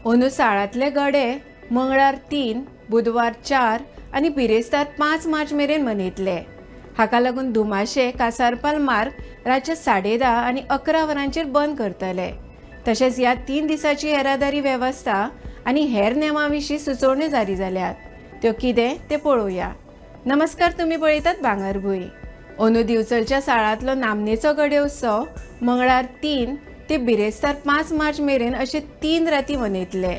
अंदू साळांतले गडे मंगळार 3, बुधवार 4 आनी बिरेस्तार 5 मार्च मेरेन मनयतले। हाका लागून दुमाशे कासारपाल मार्ग रातचे 10:30 आनी 11 वरांचेर बंद करतले। तशेंच ह्या 3 दिसांची येरादारी वेवस्था आनी हेर नेमां विशीं सुचोवण्यो जारी जाल्यात। त्यो कितें तें पळोवया। नमस्कार, तुमी पळयतात भांगरभूंय। अंदू दिवचलच्या साळांतलो नामनेचो गडे उत्सव मंगळार 3 ते बिरेस्तार 5 मार्च मेरेन अशे 3 राती मनयतले।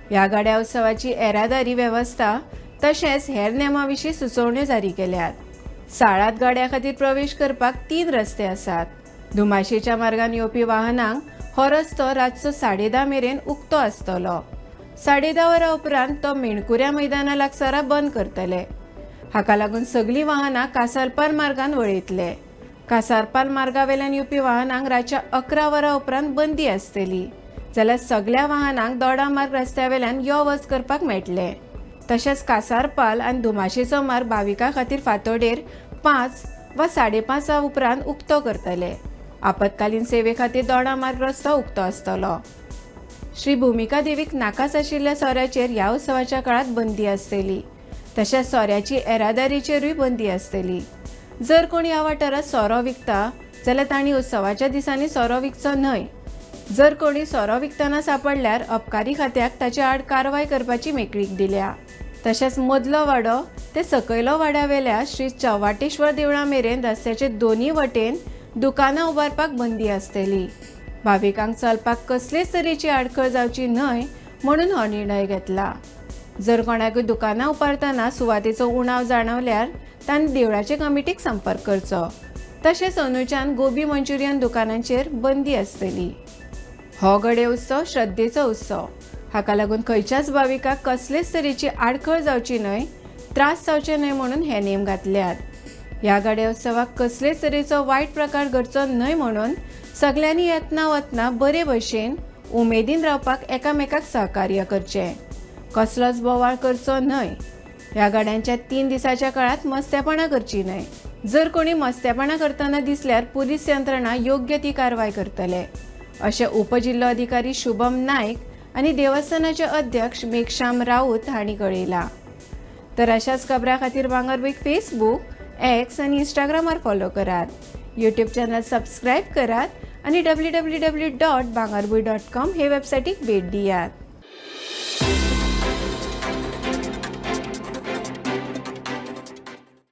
ह्या गड्या उत्सवाची येरादारी वेवस्था तशेंच हेर नेमां विशीं सुचोवण्यो जारी केल्यात। साळांत गड्या खातीर प्रवेश करपाक 3 रस्ते आसात। दुमाशेच्या मार्गान येवपी वाहनांक हो रस्तो रातचो 10:30 मेरेन उक्तो आसतलो। 10:30 वरां उपरांत तो मेणकुऱ्या मैदाना लागसार बंद करतले। हाका लागून सगळीं वाहनां कासारपाल मार्गान वळयतले। कासारपाल मार्गावेल्यान येवपी वाहनांक रातच्या 11 वरां उपरांत बंदी आसतली, जाल्यार सगळ्या वाहनांक दोडामार्ग रस्त्यावेल्यान यो वच करपाक मेळटले। तशेंच कासारपाल आनी दुमाशेचो मार्ग भाविकां खातीर फांतोडेर 5 वा 5:30 उपरांत उक्तो करतले। आपतकालीन सेवे खातीर दोडामार्ग रस्तो उक्तो आसतलो। श्री भुमिका देवीक नाकाच आशिल्ल्या सोऱ्याचेर ह्या उत्सवाच्या काळात बंदी आसतली। तशेंच सोऱ्याची येरादारीचेरूय बंदी आसतली। जर कोणी ह्या वाठारांत सोरो विकता जाल्यार तांणी उत्सवाच्या दिसांनी सोरो विकचो न्हय। जर कोणी सोरो विकतना सांपडल्यार अबकारी खात्याक ताचे आड कारवाय करपाची मेकळीक दिल्या। तशेंच मदलो वाडो ते सकयलो वाड्यावेल्या श्री चव्वाटेश्वर देवळा मेरेन रस्त्याचे दोनूय वटेन दुकानां उबारपाक बंदी आसतली। भाविकांक चलपाक कसलेच तरेची आडखळ जावची न्हय म्हणून हो निर्णय घेतला। जर कोणाकूय दुकानां उबारतना सुवातेचो उणाव जाणवल्यार तांणी देवळाचे कमिटीक संपर्क करचो। तशेंच अंदूच्यान गोबी मंचुरियन दुकानांचेर बंदी आसतली। हो गडे उत्सव श्रद्धेचो उत्सव। हाका लागून खंयच्याच भाविकाक कसलेच तरेची आडखळ जावची न्हय, त्रास जावचे न्हय म्हणून हे नेम घातल्यात। ह्या गडे उत्सवाक कसलेच तरेचो वायट प्रकार घडचो न्हय म्हणून सगळ्यांनी येतना वतना बरे भशेन उमेदीन रावपाक एकामेकाक सहकार्य करचें। कसलोच बोवाळ करचो न्हय। ह्या गड्यांच्या 3 दिसाच्या काळात मस्तेपणां करची न्हय। जर कोणी मस्तेपणां करतना दिसल्यार पुलीस यंत्रणा योग्य ती कारवाय करतले, अशें उपजिल्लो अधिकारी शुभम नायक आनी देवस्थानाचे अध्यक्ष मेघश्याम राऊत हांणी कळयलां। तर अशाच खबरां खातीर भांगरभूंयक फेसबूक, एक्स आनी इंस्टाग्रामार फॉलो करात। यूट्यूब चॅनल सबस्क्रायब करात आनी www.bangarbuy.com हे वेबसायटीक भेट दियात।